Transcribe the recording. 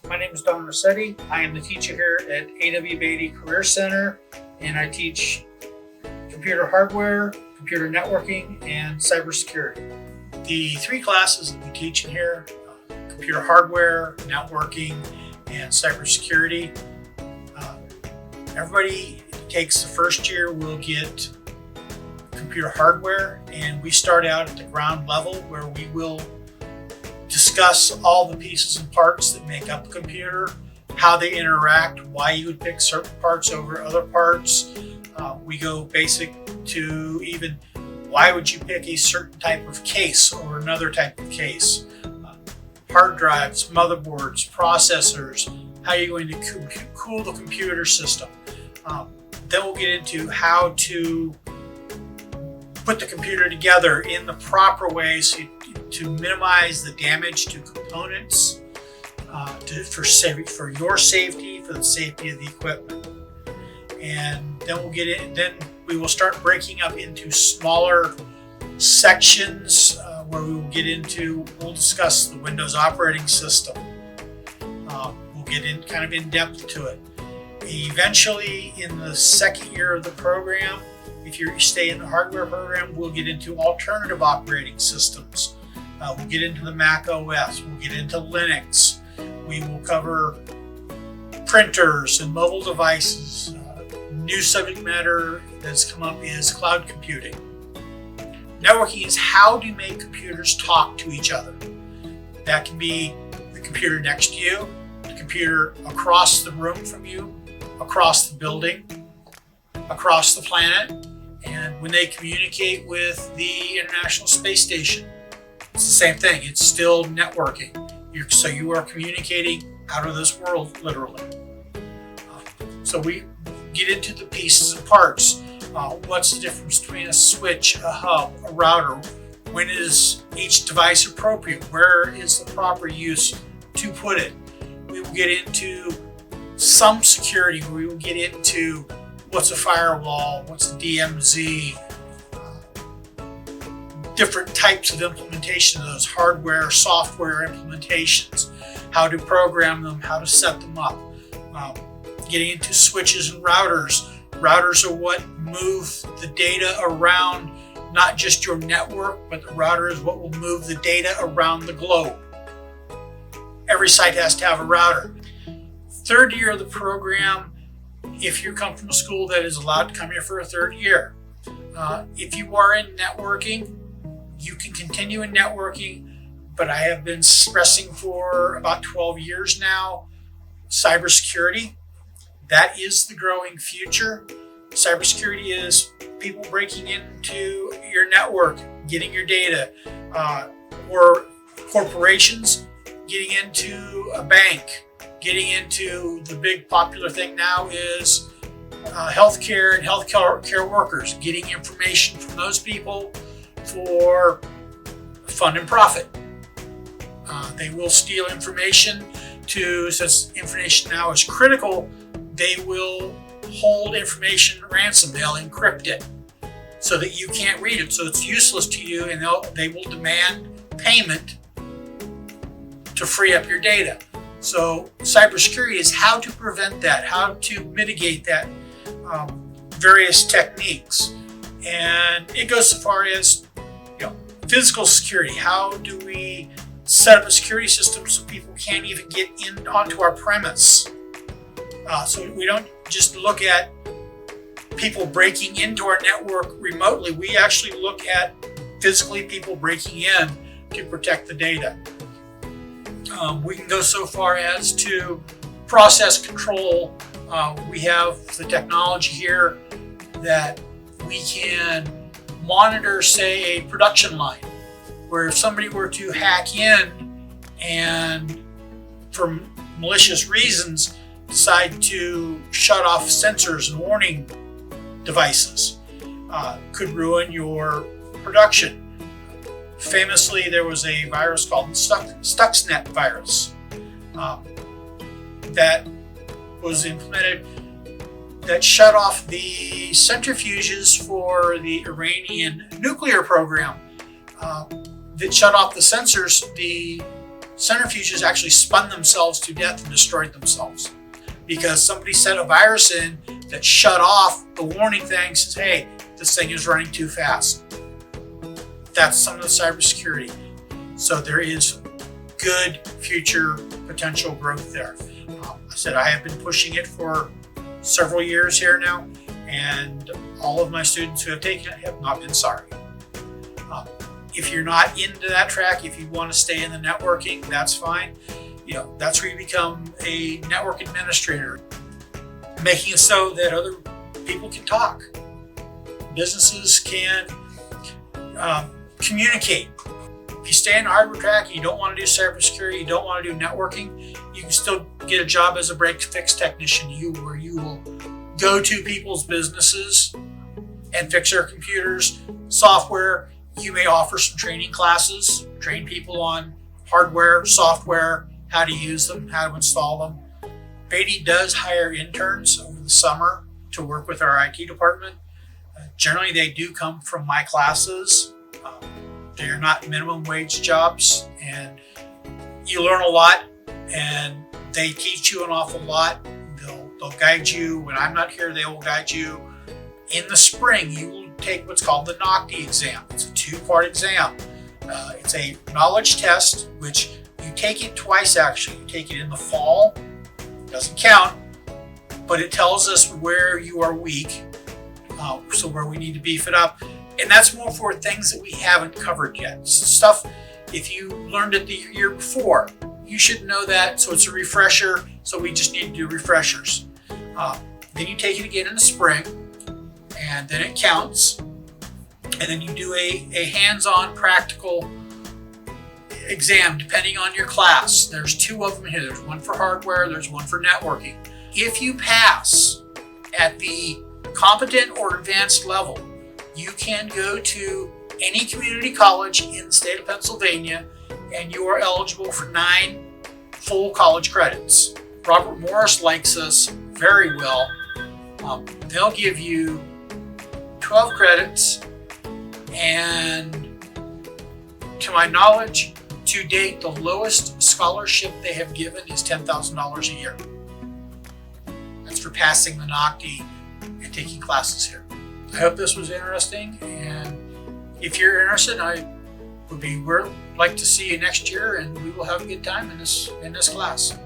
My name is Don Rossetti. I am the teacher here at A.W. Beatty Career Center, and I teach computer hardware, computer networking, and cybersecurity. The three classes that we teach in here, computer hardware, networking, and cybersecurity, everybody takes the first year will get computer hardware, and we start out at the ground level where we will discuss all the pieces and parts that make up a computer, how they interact, why you would pick certain parts over other parts. We go basic to even why would you pick a certain type of case over another type of case. Hard drives, motherboards, processors, how you're going to cool the computer system. Then we'll get into how to put the computer together in the proper way to minimize the damage to components, for your safety, for the safety of the equipment. And then then we will start breaking up into smaller sections where we'll discuss the Windows operating system. We'll get in kind of in depth to it. Eventually, in the second year of the program, if you stay in the hardware program, we'll get into alternative operating systems. We'll get into the Mac OS. We'll get into Linux. We will cover printers and mobile devices. New subject matter that's come up is cloud computing. Networking is how to make computers talk to each other. That can be the computer next to you, the computer across the room from you, across the building, across the planet, and when they communicate with the International Space Station. It's the same thing. It's still networking. So you are communicating out of this world, literally. So we get into the pieces and parts. What's the difference between a switch, a hub, a router? When is each device appropriate? Where is the proper use to put it? We will get into some security. We will get into what's a firewall, what's a DMZ, different types of implementation of those hardware, software implementations, how to program them, how to set them up. Getting into switches and routers. Routers are what move the data around not just your network, but the router is what will move the data around the globe. Every site has to have a router. Third year of the program, if you come from a school that is allowed to come here for a third year. If you are in networking, you can continue in networking, but I have been stressing for about 12 years now, cybersecurity. That is the growing future. Cybersecurity is people breaking into your network, getting your data, or corporations getting into a bank, getting into the big popular thing now is healthcare and healthcare workers, getting information from those people for fun and profit. They will steal information since information now is critical, they will hold information ransom. They'll encrypt it so that you can't read it. So it's useless to you, and they will demand payment to free up your data. So cybersecurity is how to prevent that, how to mitigate that, various techniques. And it goes so far as physical security. How do we set up a security system so people can't even get onto our premise? So we don't just look at people breaking into our network remotely. We actually look at physically people breaking in to protect the data. We can go so far as to process control. We have the technology here that we can monitor, say, a production line, where if somebody were to hack in and for malicious reasons decide to shut off sensors and warning devices, could ruin your production. Famously, there was a virus called Stuxnet virus that was implemented that shut off the centrifuges for the Iranian nuclear program, that shut off the sensors. The centrifuges actually spun themselves to death and destroyed themselves because somebody set a virus in that shut off the warning thing, says, hey, this thing is running too fast. That's some of the cybersecurity. So there is good future potential growth there. I said I have been pushing it for several years here now, and all of my students who have taken it have not been sorry. If you're not into that track, if you want to stay in the networking, that's fine. That's where you become a network administrator, making it so that other people can talk. Businesses can communicate. If you stay in the hardware track and you don't want to do cybersecurity, you don't want to do networking, you can still get a job as a break-fix technician, where you will go to people's businesses and fix their computers, software. You may offer some training classes, train people on hardware, software, how to use them, how to install them. Beatty does hire interns over the summer to work with our IT department. Generally, they do come from my classes. They're not minimum wage jobs, and you learn a lot, and they teach you an awful lot. They'll guide you. When I'm not here, they will guide you. In the spring, you will take what's called the NOCTI exam. It's a 2-part exam. It's a knowledge test, which you take it twice actually. You take it in the fall. It doesn't count, but it tells us where you are weak, so where we need to beef it up. And that's more for things that we haven't covered yet. So stuff, if you learned it the year before, you should know that, so it's a refresher, so we just need to do refreshers. Then you take it again in the spring, and then it counts. And then you do a hands-on practical exam depending on your class. There's 2 of them here. There's one for hardware, there's one for networking. If you pass at the competent or advanced level, you can go to any community college in the state of Pennsylvania, and you are eligible for 9 full college credits. Robert Morris likes us very well. They'll give you 12 credits, and to my knowledge, to date, the lowest scholarship they have given is $10,000 a year. That's for passing the NOCTI and taking classes here. I hope this was interesting, and if you're interested, I would like to see you next year, and we will have a good time in this class.